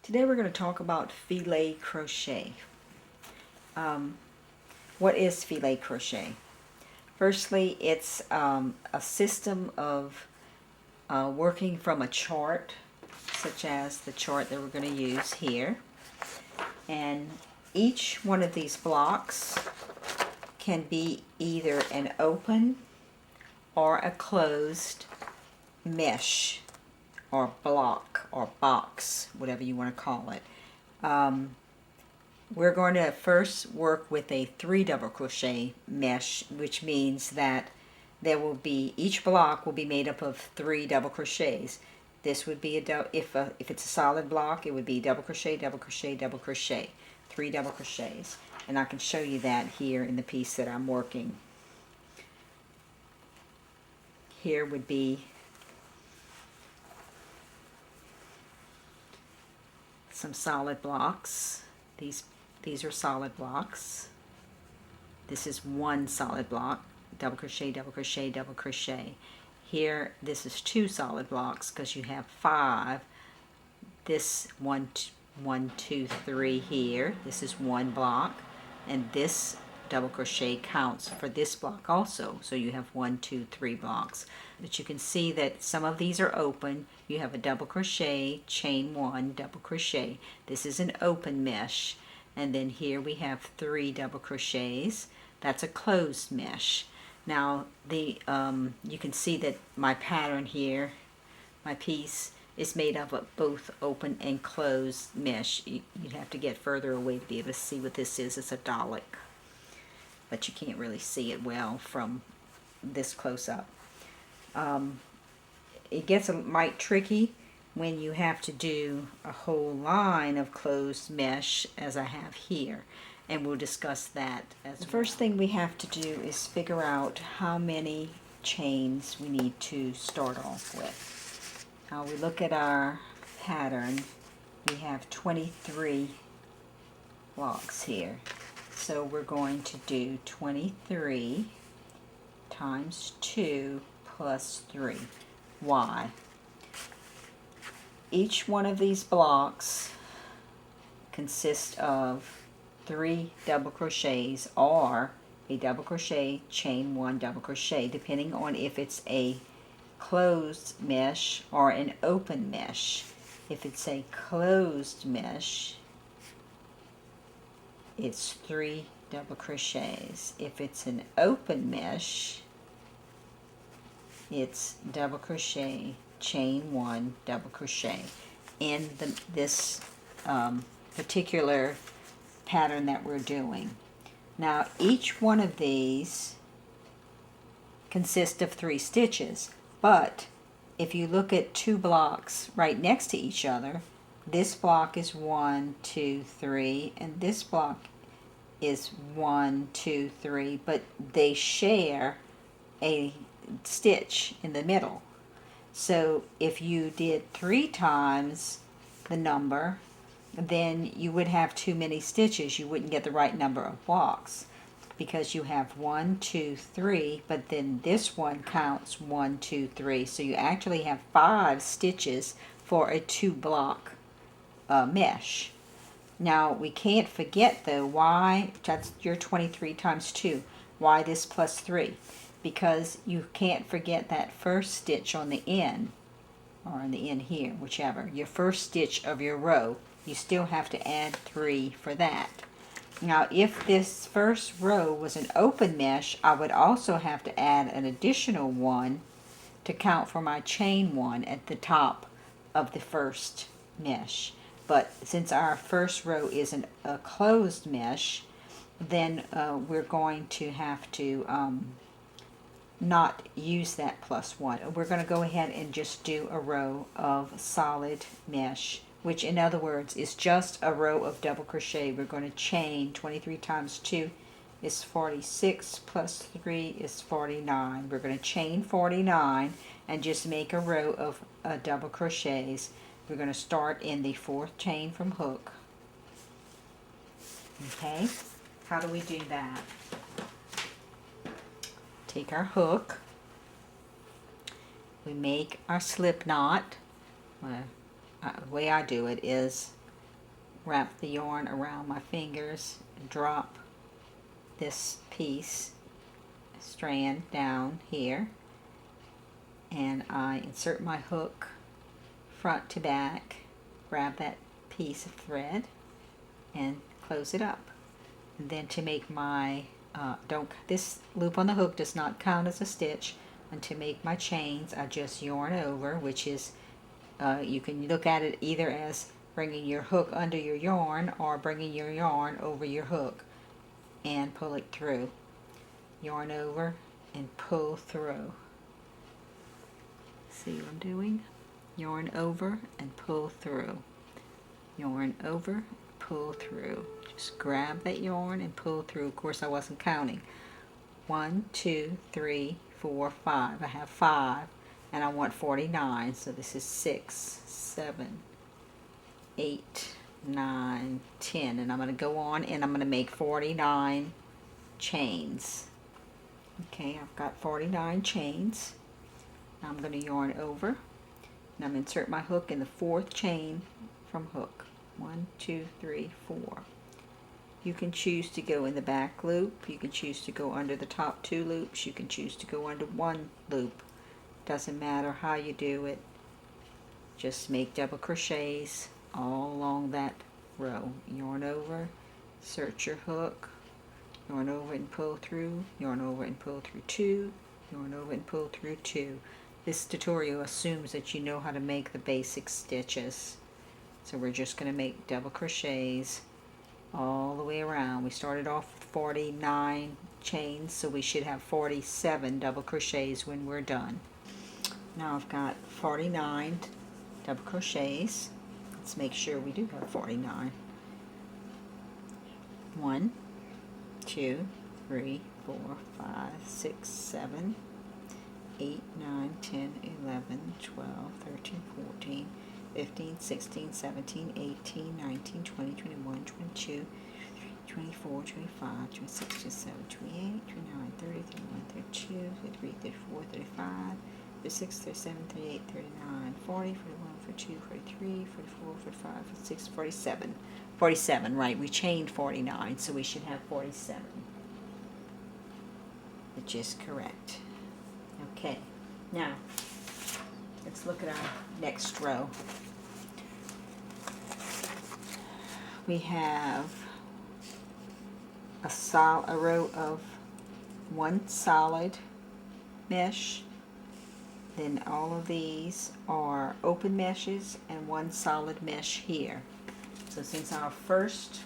Today we're going to talk about filet crochet. What is filet crochet? Firstly, it's a system of working from a chart, such as the chart that we're going to use here. And each one of these blocks can be either an open or a closed mesh or block or box, whatever you want to call it. We're going to first work with a 3 double crochet mesh, which means that there will be, each block will be made up of 3 double crochets. This would be if it's a solid block, it would be double crochet, double crochet, double crochet, 3 double crochets. And I can show you that here in the piece that I'm working. Here would be some solid blocks. These are solid blocks. This is one solid block, double crochet, double crochet, double crochet. Here, this is 2 solid blocks because you have 5. This 1, 2, 3 here. This is 1 block, and this double crochet counts for this block also. So you have 1, 2, 3 blocks. But you can see that some of these are open. You have a double crochet, chain 1, double crochet. This is an open mesh. And then here we have 3 double crochets. That's a closed mesh. Now you can see that my pattern here, my piece, is made up of both open and closed mesh. You'd have to get further away to be able to see what this is. It's a dollock, but you can't really see it well from this close up. It gets mite tricky when you have to do a whole line of closed mesh as I have here, and we'll discuss that as the first thing we have to do is figure out how many chains we need to start off with. Now we look at our pattern, we have 23 blocks here, so we're going to do 23 times 2 plus 3. Why? Each one of these blocks consists of 3 double crochets or a double crochet, chain 1, double crochet, depending on if it's a closed mesh or an open mesh. If it's a closed mesh, it's 3 double crochets. If it's an open mesh, it's double crochet, chain 1, double crochet in this particular pattern that we're doing. Now each one of these consists of 3 stitches, but if you look at 2 blocks right next to each other, this block is 1, 2, 3, and this block is 1, 2, 3, but they share a stitch in the middle. So if you did 3 times the number, then you would have too many stitches. You wouldn't get the right number of blocks because you have 1, 2, 3, but then this one counts 1, 2, 3. So you actually have 5 stitches for a 2 block mesh. Now we can't forget though why that's your 23 times 2. Why this plus 3? Because you can't forget that first stitch on the end, or on the end here, whichever, your first stitch of your row. You still have to add 3 for that. Now if this first row was an open mesh, I would also have to add an additional 1 to count for my chain 1 at the top of the first mesh. But since our first row is a closed mesh, then we're going to have to not use that plus 1. We're going to go ahead and just do a row of solid mesh, which in other words is just a row of double crochet. We're going to chain 23 times 2 is 46 plus 3 is 49. We're going to chain 49 and just make a row of double crochets. We're going to start in the 4th chain from hook. Okay, how do we do that? Take our hook, we make our slip knot. The way I do it is wrap the yarn around my fingers, drop this piece, strand down here, and I insert my hook front to back, grab that piece of thread and close it up. And then to make my this loop on the hook does not count as a stitch, and to make my chains I just yarn over, which is you can look at it either as bringing your hook under your yarn or bringing your yarn over your hook and pull it through. Yarn over and pull through. See what I'm doing? Yarn over and pull through. Yarn over, pull through. Just grab that yarn and pull through. Of course I wasn't counting. 1, 2, 3, 4, 5. I have 5 and I want 49, so this is 6, 7, 8, 9, 10, and I'm going to go on and I'm going to make 49 chains. Okay, I've got 49 chains. Now I'm going to yarn over and I'm going to insert my hook in the 4th chain from hook. 1, 2, 3, 4. You can choose to go in the back loop, you can choose to go under the top 2 loops, you can choose to go under 1 loop. Doesn't matter how you do it. Just make double crochets all along that row. Yarn over, insert your hook, yarn over and pull through, yarn over and pull through 2, yarn over and pull through 2. This tutorial assumes that you know how to make the basic stitches. So we're just going to make double crochets all the way around. We started off with 49 chains, so we should have 47 double crochets when we're done. Now I've got 49 double crochets. Let's make sure we do have 49. 1, 2, 3, 4, 5, 6, 7, 8, 9, 10, 11, 12, 13, 14, 15, 16, 17, 18, 19, 20, 21, 22, 24, 25, 26, 27, 28, 29, 30, 31, 32, 33, 34, 35, 36, 37, 38, 39, 40, 41, 42, 43, 44, 45, 46, 47. 47, right, we chained 49, so we should have 47. Which is correct. Okay, now let's look at our next row. We have a row of 1 solid mesh. Then all of these are open meshes and 1 solid mesh here. So since our first,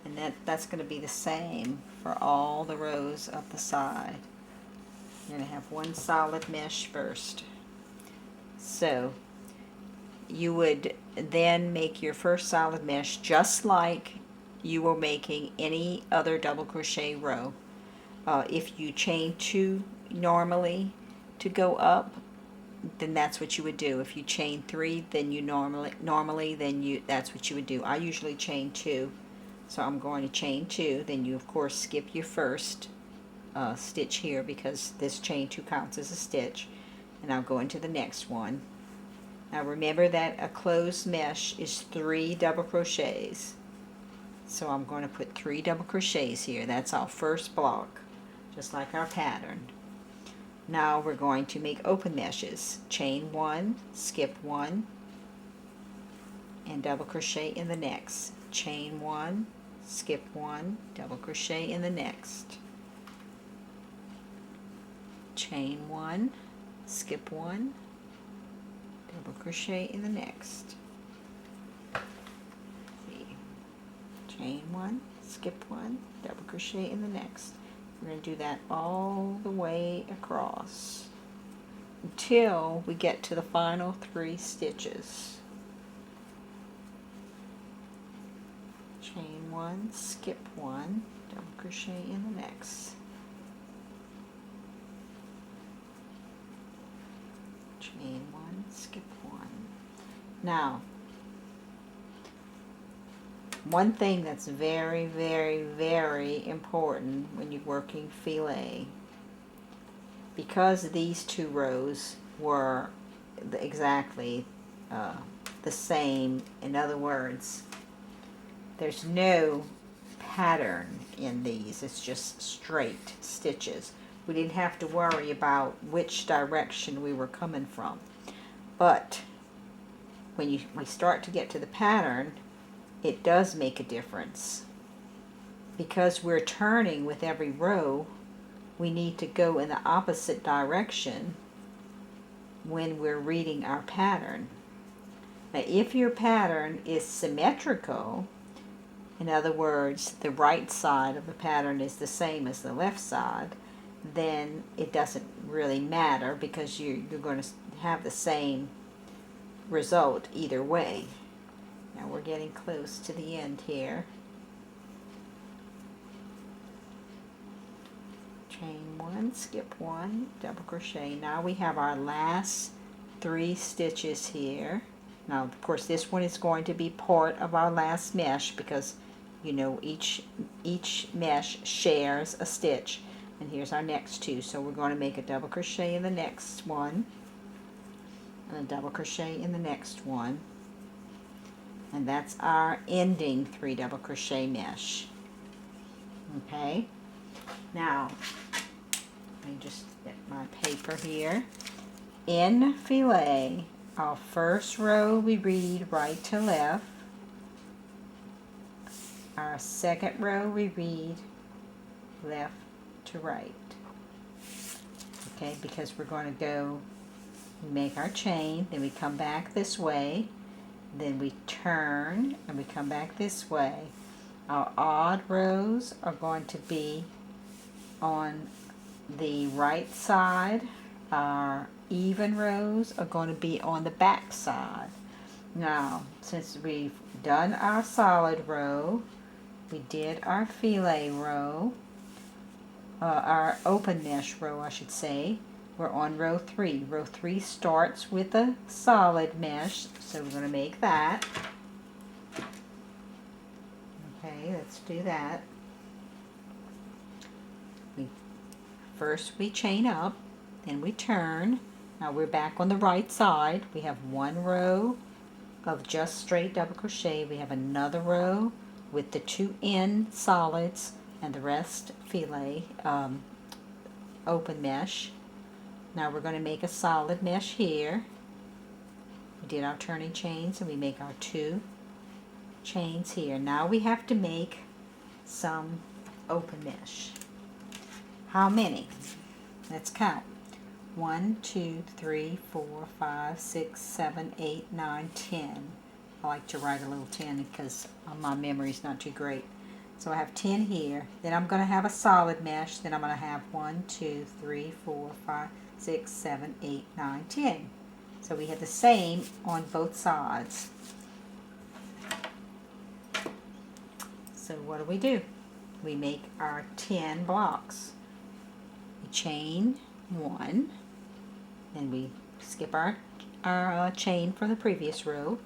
and that's going to be the same for all the rows up the side. You're going to have 1 solid mesh first. So you would then make your first solid mesh just like you were making any other double crochet row. If you chain 2 normally to go up, then that's what you would do. If you chain 3, then you that's what you would do. I usually chain 2, so I'm going to chain 2. Then you of course skip your first stitch here because this chain 2 counts as a stitch, and I'll go into the next one. Now remember that a closed mesh is 3 double crochets, so I'm going to put 3 double crochets here. That's our first block, just like our pattern. Now we're going to make open meshes. Chain 1, skip 1, and double crochet in the next. Chain 1, skip 1, double crochet in the next. Chain 1, skip 1, double crochet in the next. Chain 1, skip 1, double crochet in the next. We're going to do that all the way across until we get to the final 3 stitches. Chain 1, skip 1, double crochet in the next. Chain 1, skip 1. Now, one thing that's very, very, very important when you're working filet, because these 2 rows were exactly the same, in other words, there's no pattern in these. It's just straight stitches. We didn't have to worry about which direction we were coming from. But when we start to get to the pattern, it does make a difference. Because we're turning with every row, we need to go in the opposite direction when we're reading our pattern. Now, if your pattern is symmetrical, in other words, the right side of the pattern is the same as the left side, then it doesn't really matter because you're going to have the same result either way. Now we're getting close to the end here. Chain 1, skip 1, double crochet. Now we have our last 3 stitches here. Now of course this one is going to be part of our last mesh because you know each mesh shares a stitch. And here's our next 2. So we're going to make a double crochet in the next one and a double crochet in the next one. And that's our ending 3 double crochet mesh. Okay. Now, let me just get my paper here. In filet, our first row we read right to left. Our second row we read left to right. Okay, because we're going to go make our chain, then we come back this way, then we turn and we come back this way. Our odd rows are going to be on the right side. Our even rows are going to be on the back side. Now, since we've done our solid row, we did our filet row, our open mesh row I should say, we're on row 3. Row 3 starts with a solid mesh, so we're going to make that. Okay, let's do that. First we chain up, then we turn. Now we're back on the right side. We have 1 row of just straight double crochet. We have another row with the 2 end solids and the rest filet open mesh. Now we're going to make a solid mesh here. We did our turning chains and we make our 2 chains here. Now we have to make some open mesh. How many? Let's count. 1, 2, 3, 4, 5, 6, 7, 8, 9, 10. I like to write a little 10 because my memory's not too great. So I have 10 here. Then I'm going to have a solid mesh. Then I'm going to have 1, 2, 3, 4, 5, 6, 7, 8, 9, 10. So we have the same on both sides. So what do? We make our 10 blocks. We chain 1, then we skip our chain from the previous row.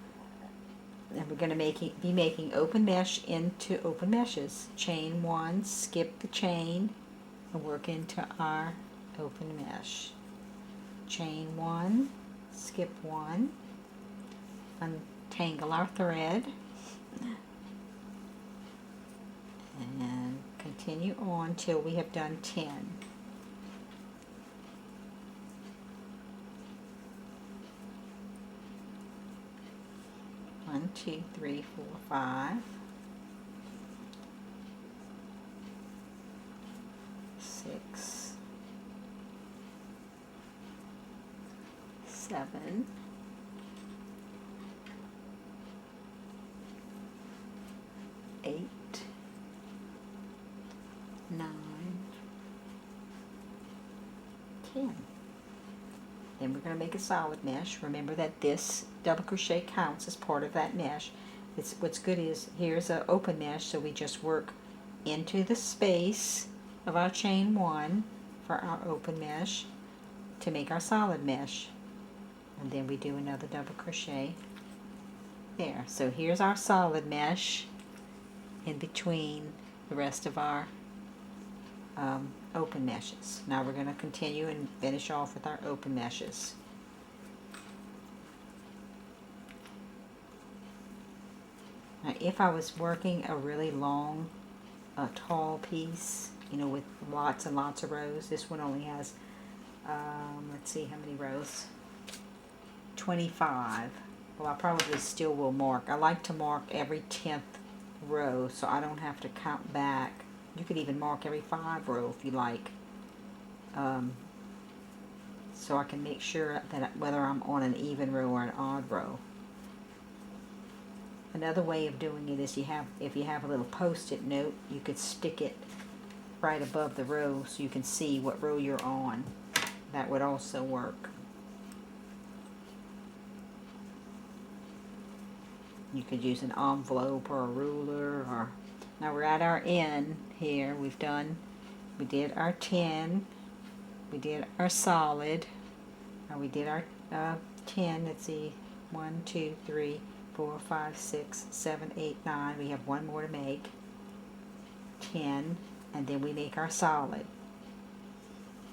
And we're going to be making open mesh into open meshes. Chain 1, skip the chain, and work into our open mesh. Chain 1, skip 1, untangle our thread, and continue on till we have done 10. One, 2, 3, 4, 5, 6, 7, 8, 9, 10. Then we're going to make a solid mesh. Remember that this double crochet counts as part of that mesh. What's good is here's an open mesh, so we just work into the space of our chain 1 for our open mesh to make our solid mesh. And then we do another double crochet there. So here's our solid mesh in between the rest of our open meshes. Now we're going to continue and finish off with our open meshes. Now if I was working a really long, tall piece, you know, with lots and lots of rows, this one only has, let's see how many rows, 25. Well, I probably still will mark. I like to mark every 10th row so I don't have to count back. You could even mark every 5 row if you like. So I can make sure that whether I'm on an even row or an odd row. Another way of doing it is if you have a little post-it note, you could stick it right above the row so you can see what row you're on. That would also work. You could use an envelope or a ruler. Or now we're at our end here. We did our 10. We did our solid. Now we did our 10. Let's see, 1, 2, 3, 4, 5, 6, 7, 8, 9. We have one more to make. 10, and then we make our solid,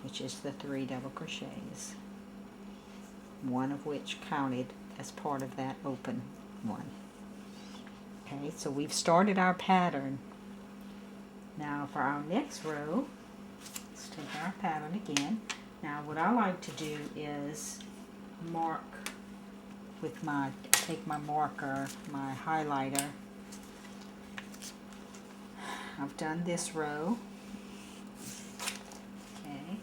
which is the 3 double crochets. One of which counted as part of that open one. Okay, so we've started our pattern. Now for our next row, let's take our pattern again. Now what I like to do is mark with take my marker, my highlighter. I've done this row. Okay.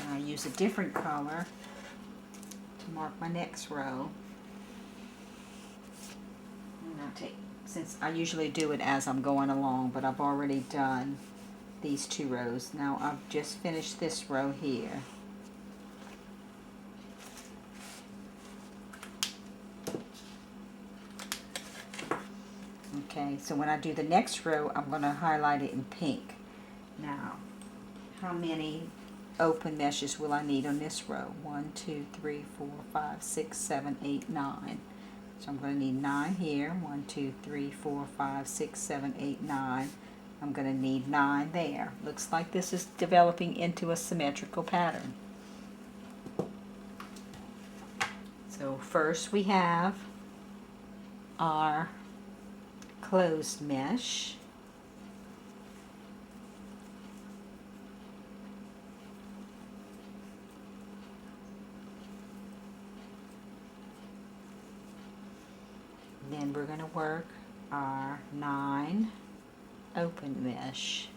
And I use a different color to mark my next row. Since I usually do it as I'm going along, but I've already done these 2 rows. Now I've just finished this row here. Okay, so when I do the next row, I'm going to highlight it in pink. Now, how many open meshes will I need on this row? 1, 2, 3, 4, 5, 6, 7, 8, 9. So I'm going to need 9 here. 1, 2, 3, 4, 5, 6, 7, 8, 9. I'm going to need 9 there. Looks like this is developing into a symmetrical pattern. So first we have our closed mesh. Then we're going to work our 9 open mesh.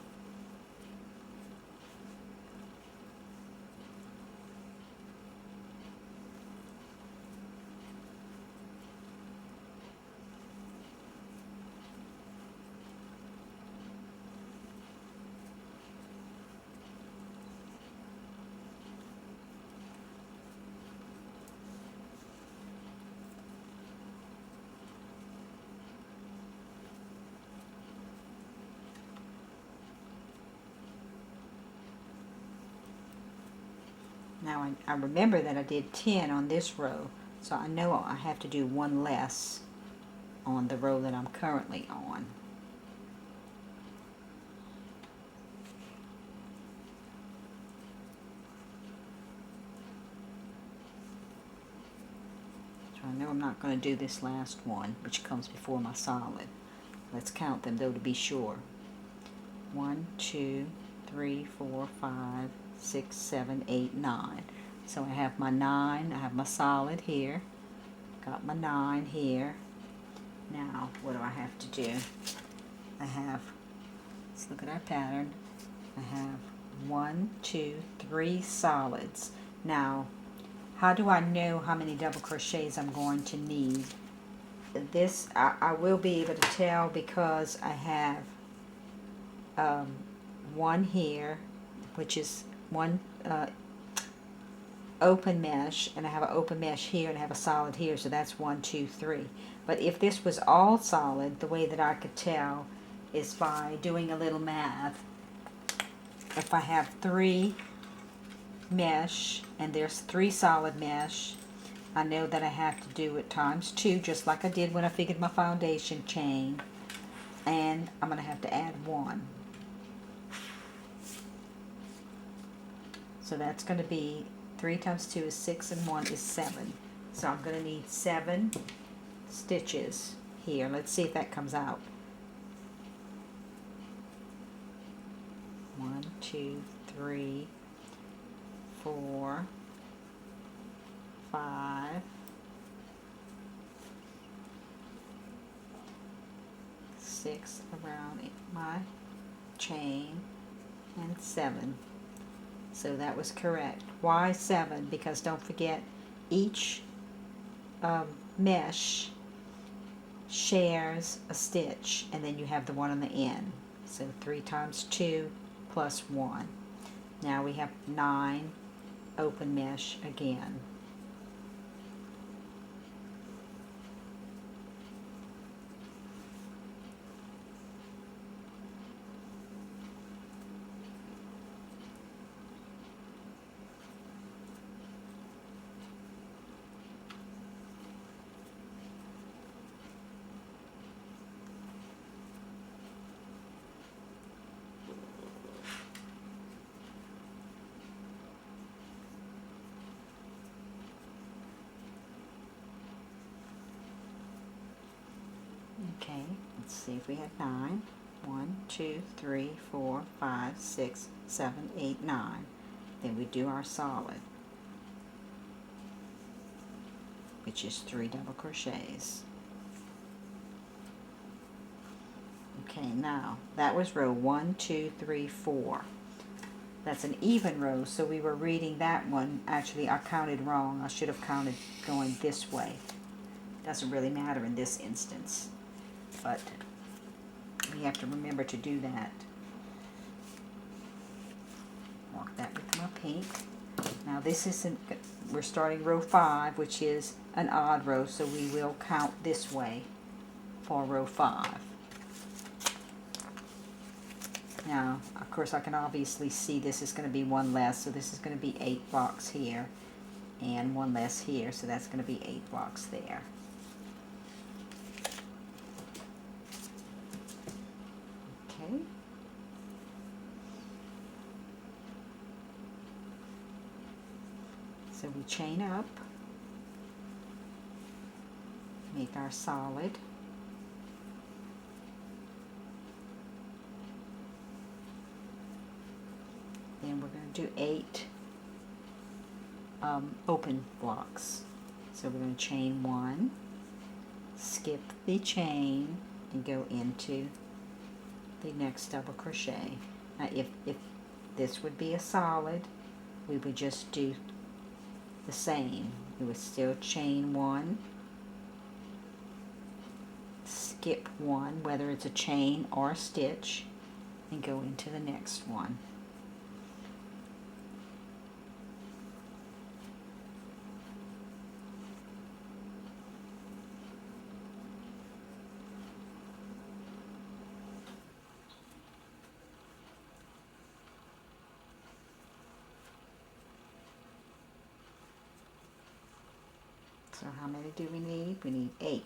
Now I remember that I did 10 on this row, so I know I have to do 1 less on the row that I'm currently on. So I know I'm not going to do this last one, which comes before my solid. Let's count them though to be sure. 1, 2, 3, 4, 5, 6, 7, 8, 9. So I have my 9, I have my solid here, got my 9 here. Now what do I have to do? Let's look at our pattern. I have 1, 2, 3 solids. Now how do I know how many double crochets I'm going to need? This I will be able to tell because I have one here, which is one open mesh, and I have an open mesh here, and I have a solid here, so that's 1, 2, 3. But if this was all solid, the way that I could tell is by doing a little math. If I have 3 mesh and there's 3 solid mesh, I know that I have to do it times 2, just like I did when I figured my foundation chain, and I'm going to have to add 1. So that's going to be 3 times 2 is 6, and 1 is 7. So I'm going to need 7 stitches here. Let's see if that comes out. 1, 2, 3, 4, 5, 6 around my chain, and 7. So that was correct. Why 7? Because don't forget, each mesh shares a stitch, and then you have the one on the end. So 3 times 2 plus 1. Now we have 9 open mesh again. Okay, let's see if we have 9. 1, 2, 3, 4, 5, 6, 7, 8, 9. Then we do our solid, which is 3 double crochets. Okay, now that was row 1, 2, 3, 4. That's an even row, so we were reading that one. Actually, I counted wrong. I should have counted going this way. Doesn't really matter in this instance, but we have to remember to do that. Mark that with my pink. Now this isn't, we're starting row 5, which is an odd row, so we will count this way for row 5. Now, of course, I can obviously see this is going to be 1 less, so this is going to be 8 blocks here, and 1 less here, so that's going to be 8 blocks there. Okay. So we chain up, make our solid. Then we're going to do 8 open blocks. So we're going to chain 1, skip the chain, and go into the next double crochet. Now if this would be a solid, we would just do the same. We would still chain 1, skip 1, whether it's a chain or a stitch, and go into the next one. So how many do we need? We need 8,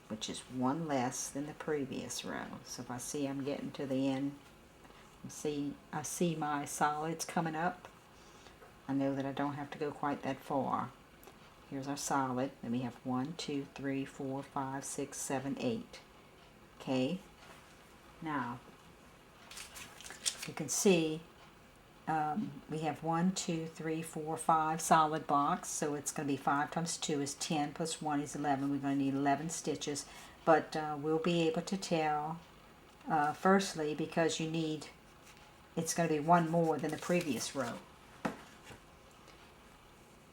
which is 1 less than the previous row. So if I see I'm getting to the end, I see my solids coming up, I know that I don't have to go quite that far. Here's our solid. Then we have 1, 2, 3, 4, 5, 6, 7, 8. Okay. Now, you can see we have 1, 2, 3, 4, 5 solid blocks, so it's going to be 5 times 2 is 10 plus 1 is 11. We're going to need 11 stitches, but we'll be able to tell firstly because it's going to be 1 more than the previous row.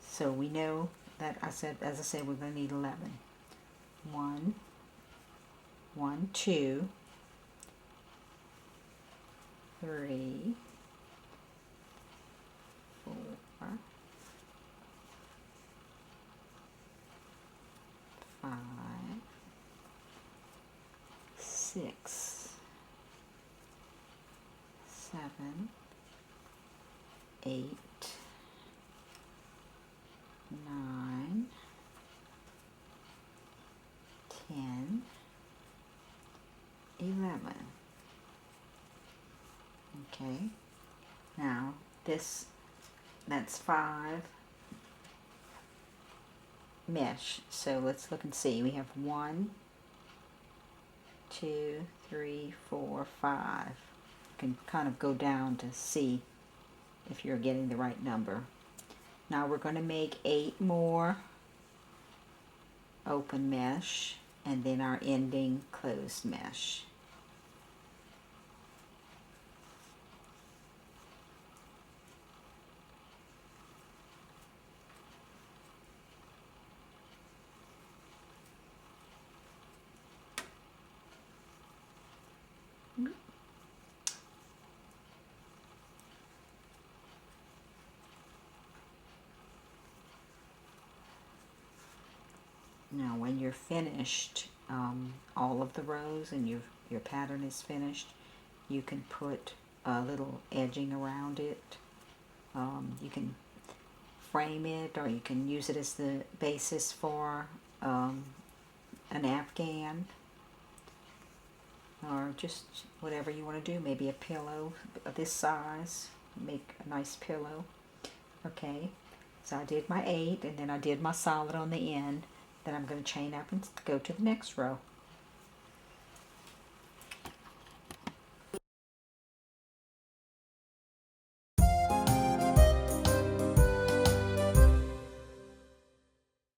So we know that as I said, we're going to need 11. 1, 1, 2, 3, 4, 5, 6, 7, 8, 9, 10, 11. Okay, now that's 5 mesh. So let's look and see. We have 1, 2, 3, 4, 5. You can kind of go down to see if you're getting the right number. Now we're going to make 8 more open mesh and then our ending closed mesh. Now when you're finished, all of the rows and your pattern is finished, you can put a little edging around it. You can frame it, or you can use it as the basis for an afghan, or just whatever you want to do. Maybe a pillow of this size, make a nice pillow. Okay, so I did my 8 and then I did my solid on the end. Then I'm going to chain up and go to the next row.